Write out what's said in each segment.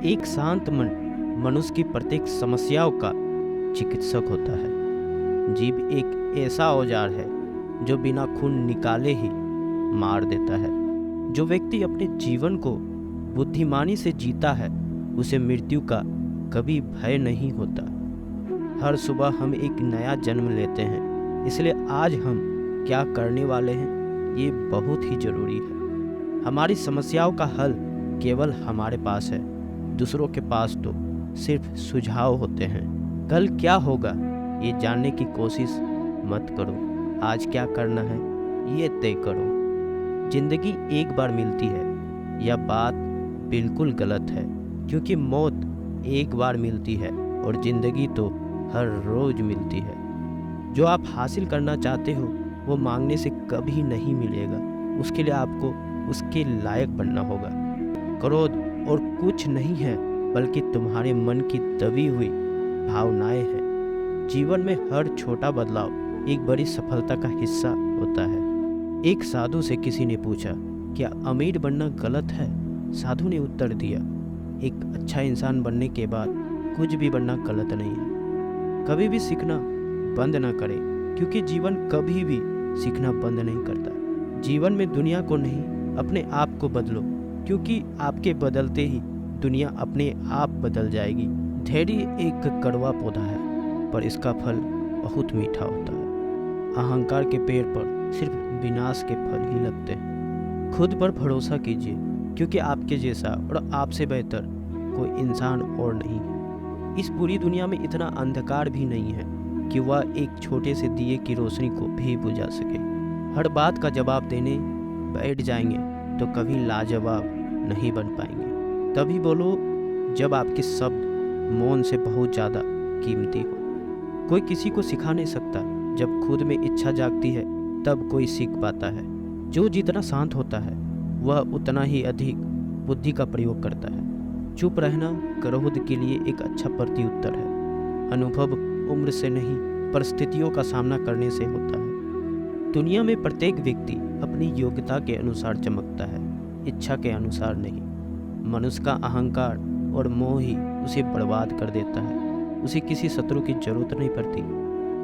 एक शांत मन मनुष्य की प्रत्येक समस्याओं का चिकित्सक होता है। जीभ एक ऐसा औजार है जो बिना खून निकाले ही मार देता है। जो व्यक्ति अपने जीवन को बुद्धिमानी से जीता है उसे मृत्यु का कभी भय नहीं होता। हर सुबह हम एक नया जन्म लेते हैं, इसलिए आज हम क्या करने वाले हैं ये बहुत ही ज़रूरी है। हमारी समस्याओं का हल केवल हमारे पास है, दूसरों के पास तो सिर्फ सुझाव होते हैं। कल क्या होगा ये जानने की कोशिश मत करो, आज क्या करना है ये तय करो। जिंदगी एक बार मिलती है, यह बात बिल्कुल गलत है, क्योंकि मौत एक बार मिलती है और ज़िंदगी तो हर रोज़ मिलती है। जो आप हासिल करना चाहते हो वो मांगने से कभी नहीं मिलेगा, उसके लिए आपको उसके लायक बनना होगा। क्रोध और कुछ नहीं है बल्कि तुम्हारे मन की दबी हुई भावनाएं हैं। जीवन में हर छोटा बदलाव एक बड़ी सफलता का हिस्सा होता है। एक साधु से किसी ने पूछा, क्या अमीर बनना गलत है? साधु ने उत्तर दिया, एक अच्छा इंसान बनने के बाद कुछ भी बनना गलत नहीं है। कभी भी सीखना बंद ना करें, क्योंकि जीवन कभी भी सीखना बंद नहीं करता। जीवन में दुनिया को नहीं, अपने आप को बदलो, क्योंकि आपके बदलते ही दुनिया अपने आप बदल जाएगी। धैर्य एक कड़वा पौधा है, पर इसका फल बहुत मीठा होता है। अहंकार के पेड़ पर सिर्फ विनाश के फल ही लगते हैं। खुद पर भरोसा कीजिए, क्योंकि आपके जैसा और आपसे बेहतर कोई इंसान और नहीं है। इस पूरी दुनिया में इतना अंधकार भी नहीं है कि वह एक छोटे से दिए की रोशनी को भी बुझा सके। हर बात का जवाब देने बैठ जाएंगे तो कभी लाजवाब नहीं बन पाएंगे। तभी बोलो जब आपके शब्द मौन से बहुत ज़्यादा कीमती हो। कोई किसी को सिखा नहीं सकता, जब खुद में इच्छा जागती है तब कोई सीख पाता है। जो जितना शांत होता है वह उतना ही अधिक बुद्धि का प्रयोग करता है। चुप रहना क्रोध के लिए एक अच्छा प्रत्युत्तर है। अनुभव उम्र से नहीं, परिस्थितियों का सामना करने से होता है। दुनिया में प्रत्येक व्यक्ति अपनी योग्यता के अनुसार चमकता है, इच्छा के अनुसार नहीं। मनुष्य का अहंकार और मोह ही उसे बर्बाद कर देता है। उसे किसी शत्रु की जरूरत नहीं पड़ती।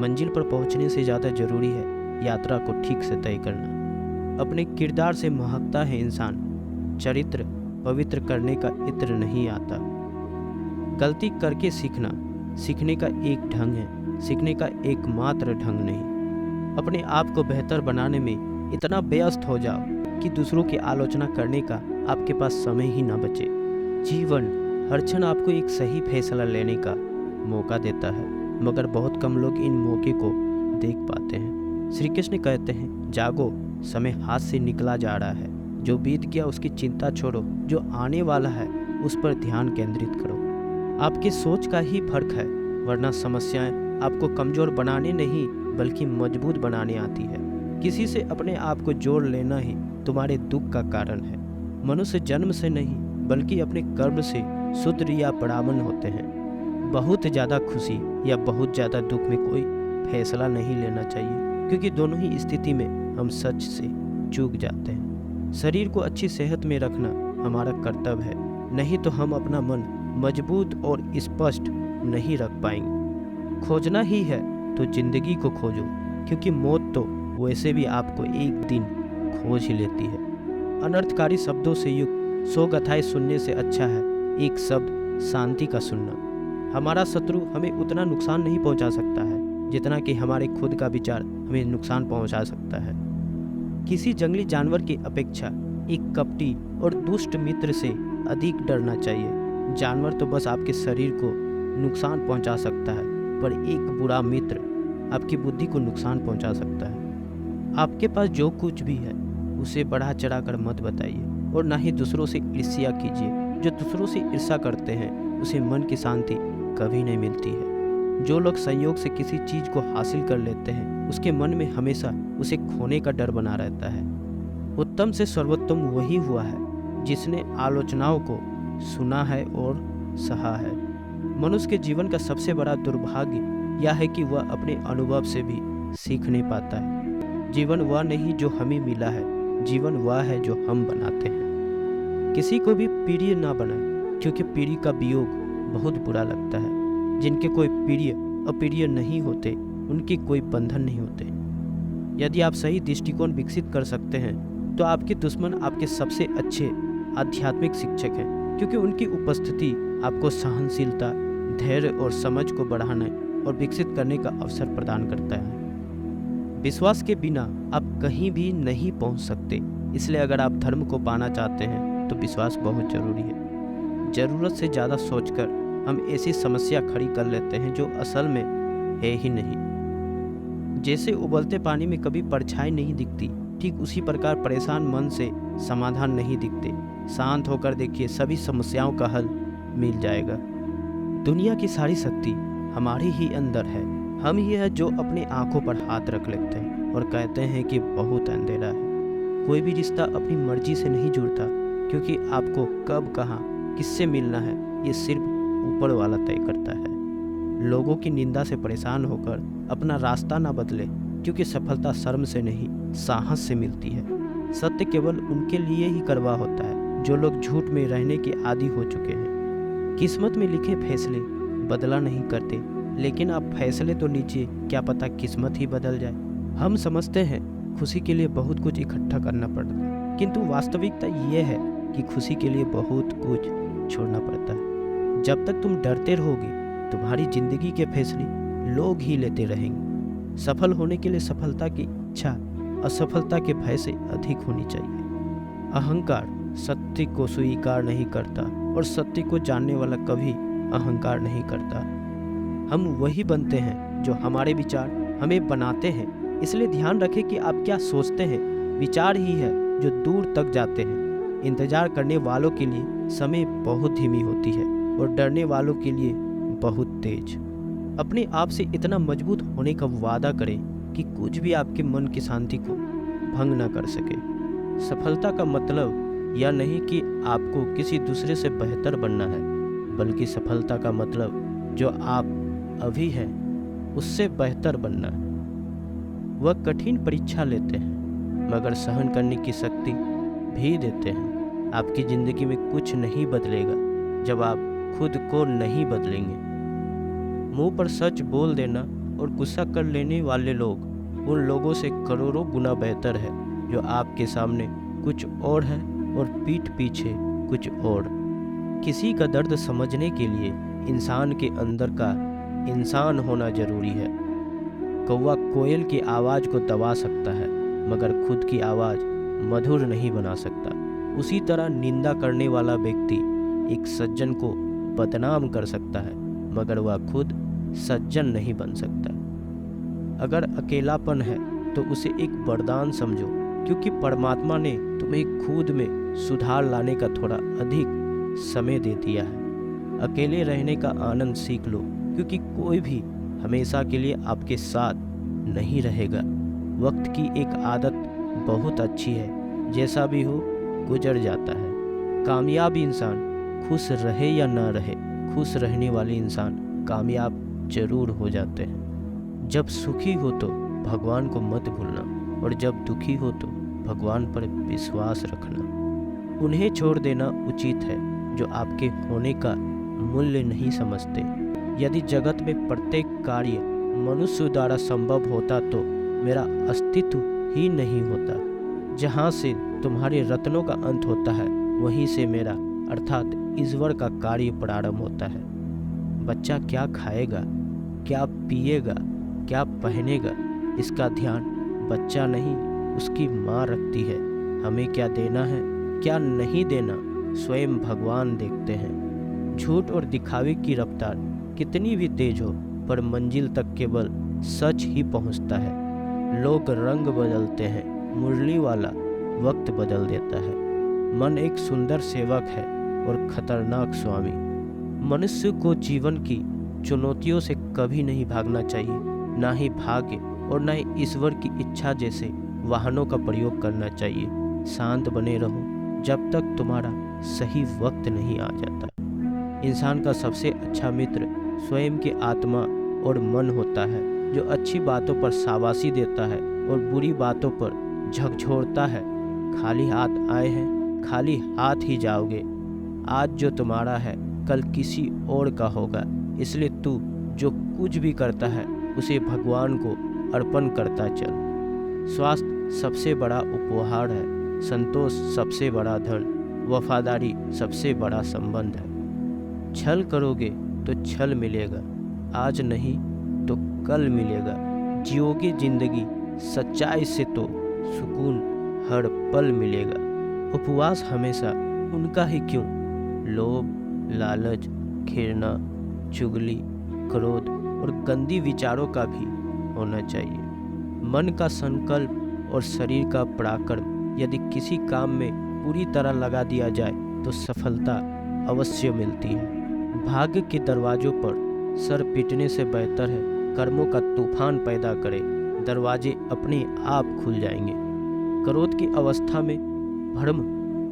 मंजिल पर पहुंचने से ज़्यादा जरूरी है यात्रा को ठीक से तय करना। अपने किरदार से महकता है इंसान, चरित्र पवित्र करने का इत्र नहीं आता। गलती करके सीखना सीखने का एक ढंग है, सीखने का एकमात्र ढंग नहीं। अपने आप को बेहतर बनाने में इतना व्यस्त हो जाओ कि दूसरों की आलोचना करने का आपके पास समय ही ना बचे। जीवन हर क्षण आपको एक सही फैसला लेने का मौका देता है, मगर बहुत कम लोग इन मौके को देख पाते हैं। श्री कृष्ण कहते हैं, जागो, समय हाथ से निकला जा रहा है। जो बीत गया उसकी चिंता छोड़ो, जो आने वाला है उस पर ध्यान केंद्रित करो। आपकी सोच का ही फर्क है, वरना समस्याएं आपको कमज़ोर बनाने नहीं बल्कि मजबूत बनाने आती है। किसी से अपने आप को जोड़ लेना ही तुम्हारे दुख का कारण है। मनुष्य जन्म से नहीं बल्कि अपने कर्म से शूद्र या ब्राह्मण होते हैं। बहुत ज़्यादा खुशी या बहुत ज़्यादा दुख में कोई फैसला नहीं लेना चाहिए, क्योंकि दोनों ही स्थिति में हम सच से चूक जाते हैं। शरीर को अच्छी सेहत में रखना हमारा कर्तव्य है, नहीं तो हम अपना मन मजबूत और स्पष्ट नहीं रख पाएंगे। खोजना ही है तो जिंदगी को खोजो, क्योंकि मौत तो वैसे भी आपको एक दिन खोज ही लेती है। अनर्थकारी शब्दों से युक्त 100 कथाएं सुनने से अच्छा है एक शब्द शांति का सुनना। हमारा शत्रु हमें उतना नुकसान नहीं पहुंचा सकता है जितना कि हमारे खुद का विचार हमें नुकसान पहुंचा सकता है। किसी जंगली जानवर की अपेक्षा एक कपटी और दुष्ट मित्र से अधिक डरना चाहिए। जानवर तो बस आपके शरीर को नुकसान पहुंचा सकता है, पर एक बुरा मित्र आपकी बुद्धि को नुकसान पहुंचा सकता है। आपके पास जो कुछ भी है उसे बढ़ा चढ़ा कर मत बताइए, और ना ही दूसरों से ईर्ष्या कीजिए। जो दूसरों से ईर्ष्या करते हैं उसे मन की शांति कभी नहीं मिलती है। जो लोग संयोग से किसी चीज़ को हासिल कर लेते हैं उसके मन में हमेशा उसे खोने का डर बना रहता है। उत्तम से सर्वोत्तम वही हुआ है जिसने आलोचनाओं को सुना है और सहा है। मनुष्य के जीवन का सबसे बड़ा दुर्भाग्य यह है कि वह अपने अनुभव से भी सीख नहीं पाता है। जीवन वह नहीं जो हमें मिला है, जीवन वह है जो हम बनाते हैं। किसी को भी प्रिय ना बनाएं, क्योंकि पीढ़ी का वियोग बहुत बुरा लगता है। जिनके कोई प्रिय अप्रिय नहीं होते, उनके कोई बंधन नहीं होते। यदि आप सही दृष्टिकोण विकसित कर सकते हैं तो आपके दुश्मन आपके सबसे अच्छे आध्यात्मिक शिक्षक हैं, क्योंकि उनकी उपस्थिति आपको सहनशीलता, धैर्य और समझ को बढ़ाने और विकसित करने का अवसर प्रदान करता है। विश्वास के बिना आप कहीं भी नहीं पहुंच सकते, इसलिए अगर आप धर्म को पाना चाहते हैं तो विश्वास बहुत जरूरी है। ज़रूरत से ज़्यादा सोचकर हम ऐसी समस्या खड़ी कर लेते हैं जो असल में है ही नहीं। जैसे उबलते पानी में कभी परछाई नहीं दिखती, ठीक उसी प्रकार परेशान मन से समाधान नहीं दिखते। शांत होकर देखिए, सभी समस्याओं का हल मिल जाएगा। दुनिया की सारी शक्ति हमारे ही अंदर है। हम ही है जो अपनी आंखों पर हाथ रख लेते हैं और कहते हैं कि बहुत अंधेरा है। कोई भी रिश्ता अपनी मर्जी से नहीं जुड़ता, क्योंकि आपको कब कहाँ किससे मिलना है ये सिर्फ ऊपर वाला तय करता है। लोगों की निंदा से परेशान होकर अपना रास्ता ना बदले, क्योंकि सफलता शर्म से नहीं साहस से मिलती है। सत्य केवल उनके लिए ही कड़वा होता है जो लोग झूठ में रहने के आदी हो चुके हैं। किस्मत में लिखे फैसले बदला नहीं करते, लेकिन आप फैसले तो लीजिए, क्या पता किस्मत ही बदल जाए। हम समझते हैं खुशी के लिए बहुत कुछ इकट्ठा करना पड़ता है, किंतु वास्तविकता ये है कि खुशी के लिए बहुत कुछ छोड़ना पड़ता है। जब तक तुम डरते रहोगे, तुम्हारी जिंदगी के फैसले लोग ही लेते रहेंगे। सफल होने के लिए सफलता की इच्छा असफलता के भय से अधिक होनी चाहिए। अहंकार सत्य को स्वीकार नहीं करता और सत्य को जानने वाला कभी अहंकार नहीं करता। हम वही बनते हैं जो हमारे विचार हमें बनाते हैं, इसलिए ध्यान रखें कि आप क्या सोचते हैं। विचार ही है जो दूर तक जाते हैं। इंतजार करने वालों के लिए समय बहुत धीमी होती है और डरने वालों के लिए बहुत तेज। अपने आप से इतना मजबूत होने का वादा करें कि कुछ भी आपके मन की शांति को भंग न कर सके। सफलता का मतलब यह नहीं कि आपको किसी दूसरे से बेहतर बनना है, बल्कि सफलता का मतलब जो आप अभी हैं उससे बेहतर बनना है। वह कठिन परीक्षा लेते हैं मगर सहन करने की शक्ति भी देते हैं। आपकी ज़िंदगी में कुछ नहीं बदलेगा जब आप खुद को नहीं बदलेंगे। मुंह पर सच बोल देना और गुस्सा कर लेने वाले लोग उन लोगों से करोड़ों गुना बेहतर है जो आपके सामने कुछ और है और पीठ पीछे कुछ और। किसी का दर्द समझने के लिए इंसान के अंदर का इंसान होना जरूरी है। कौवा कोयल की आवाज़ को दबा सकता है मगर खुद की आवाज़ मधुर नहीं बना सकता। उसी तरह निंदा करने वाला व्यक्ति एक सज्जन को बदनाम कर सकता है मगर वह खुद सज्जन नहीं बन सकता। अगर अकेलापन है तो उसे एक वरदान समझो, क्योंकि परमात्मा ने तुम्हें खुद में सुधार लाने का थोड़ा अधिक समय दे दिया है। अकेले रहने का आनंद सीख लो, क्योंकि कोई भी हमेशा के लिए आपके साथ नहीं रहेगा। वक्त की एक आदत बहुत अच्छी है, जैसा भी हो गुजर जाता है। कामयाब इंसान खुश रहे या ना रहे, खुश रहने वाले इंसान कामयाब जरूर हो जाते हैं। जब सुखी हो तो भगवान को मत भूलना और जब दुखी हो तो भगवान पर विश्वास रखना। उन्हें छोड़ देना उचित है जो आपके होने का मूल्य नहीं समझते। यदि जगत में प्रत्येक कार्य मनुष्य द्वारा संभव होता तो मेरा अस्तित्व ही नहीं होता। जहाँ से तुम्हारे रत्नों का अंत होता है वहीं से मेरा अर्थात ईश्वर का कार्य प्रारंभ होता है। बच्चा क्या खाएगा, क्या पिएगा, क्या पहनेगा, इसका ध्यान बच्चा नहीं उसकी माँ रखती है। हमें क्या देना है क्या नहीं देना स्वयं भगवान देखते हैं। झूठ और दिखावे की रफ्तार कितनी भी तेज हो पर मंजिल तक केवल सच ही पहुंचता है। लोग रंग बदलते हैं, मुरली वाला वक्त बदल देता है। मन एक सुंदर सेवक है और खतरनाक स्वामी। मनुष्य को जीवन की चुनौतियों से कभी नहीं भागना चाहिए, ना ही भाग्य और न ही ईश्वर की इच्छा जैसे वाहनों का प्रयोग करना चाहिए। शांत बने रहो जब तक तुम्हारा सही वक्त नहीं आ जाता। इंसान का सबसे अच्छा मित्र स्वयं की आत्मा और मन होता है, जो अच्छी बातों पर शाबाशी देता है और बुरी बातों पर झकझोरता है। खाली हाथ आए हैं, खाली हाथ ही जाओगे। आज जो तुम्हारा है कल किसी और का होगा, इसलिए तू जो कुछ भी करता है उसे भगवान को अर्पण करता चल। स्वास्थ्य सबसे बड़ा उपहार है, संतोष सबसे बड़ा धन, वफादारी सबसे बड़ा संबंध है। छल करोगे तो छल मिलेगा, आज नहीं तो कल मिलेगा। जियोगे जिंदगी सच्चाई से तो सुकून हर पल मिलेगा। उपवास हमेशा उनका ही क्यों, लोभ, लालच, घृणा, चुगली, क्रोध और गंदी विचारों का भी होना चाहिए। मन का संकल्प और शरीर का पराक्रम यदि किसी काम में पूरी तरह लगा दिया जाए तो सफलता अवश्य मिलती है। भाग्य के दरवाजों पर सर पीटने से बेहतर है कर्मों का तूफान पैदा करे, दरवाजे अपने आप खुल जाएंगे। क्रोध की अवस्था में भ्रम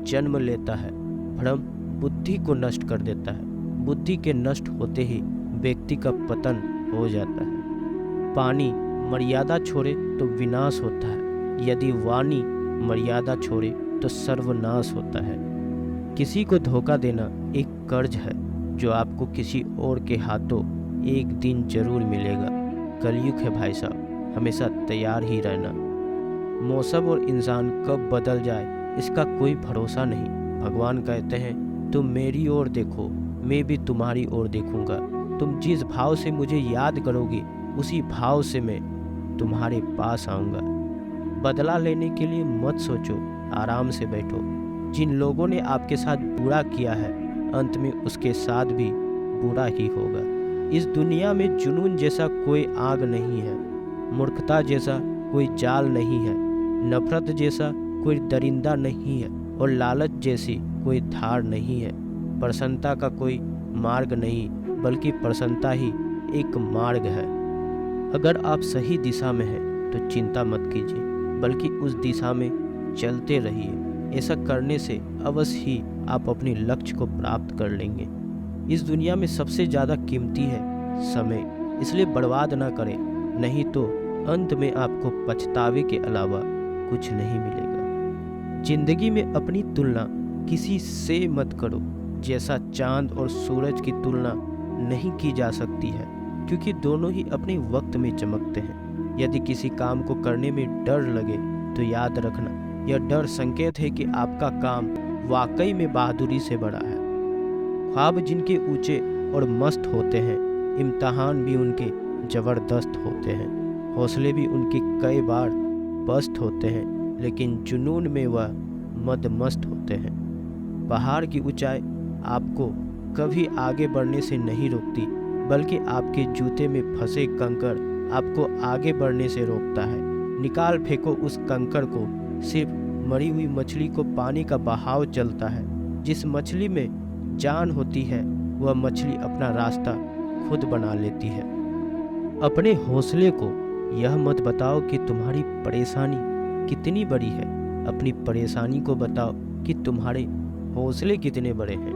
जन्म लेता है, भ्रम बुद्धि को नष्ट कर देता है, बुद्धि के नष्ट होते ही व्यक्ति का पतन हो जाता है। पानी मर्यादा छोड़े तो विनाश होता है, यदि वाणी मर्यादा छोड़े तो सर्वनाश होता है। किसी को धोखा देना एक कर्ज है जो आपको किसी और के हाथों एक दिन जरूर मिलेगा। कलयुग है भाई साहब, हमेशा तैयार ही रहना। मौसम और इंसान कब बदल जाए इसका कोई भरोसा नहीं। भगवान कहते हैं तुम मेरी ओर देखो, मैं भी तुम्हारी ओर देखूंगा। तुम जिस भाव से मुझे याद करोगे उसी भाव से मैं तुम्हारे पास आऊँगा। बदला लेने के लिए मत सोचो, आराम से बैठो। जिन लोगों ने आपके साथ बुरा किया है अंत में उसके साथ भी बुरा ही होगा। इस दुनिया में जुनून जैसा कोई आग नहीं है, मूर्खता जैसा कोई जाल नहीं है, नफरत जैसा कोई दरिंदा नहीं है और लालच जैसी कोई धार नहीं है। प्रसन्नता का कोई मार्ग नहीं बल्कि प्रसन्नता ही एक मार्ग है। अगर आप सही दिशा में हैं तो चिंता मत कीजिए, बल्कि उस दिशा में चलते रहिए। ऐसा करने से अवश्य ही आप अपने लक्ष्य को प्राप्त कर लेंगे। इस दुनिया में सबसे ज़्यादा कीमती है समय, इसलिए बर्बाद ना करें, नहीं तो अंत में आपको पछतावे के अलावा कुछ नहीं मिलेगा। जिंदगी में अपनी तुलना किसी से मत करो। जैसा चांद और सूरज की तुलना नहीं की जा सकती है, क्योंकि दोनों ही अपने वक्त में चमकते हैं। यदि किसी काम को करने में डर लगे तो याद रखना, यह डर संकेत है कि आपका काम वाकई में बहादुरी से बड़ा है। ख्वाब जिनके ऊंचे और मस्त होते हैं, इम्तहान भी उनके ज़बरदस्त होते हैं, हौसले भी उनके कई बार पस्त होते हैं, लेकिन जुनून में वह मदमस्त होते हैं। पहाड़ की ऊंचाई आपको कभी आगे बढ़ने से नहीं रोकती, बल्कि आपके जूते में फंसे कंकड़ आपको आगे बढ़ने से रोकता है। निकाल फेंको उस कंकड़ को, सिर्फ मरी हुई मछली को पानी का बहाव चलता है। जिस मछली में जान होती है वह मछली अपना रास्ता खुद बना लेती है। अपने हौसले को यह मत बताओ कि तुम्हारी परेशानी कितनी बड़ी है, अपनी परेशानी को बताओ कि तुम्हारे हौसले कितने बड़े हैं।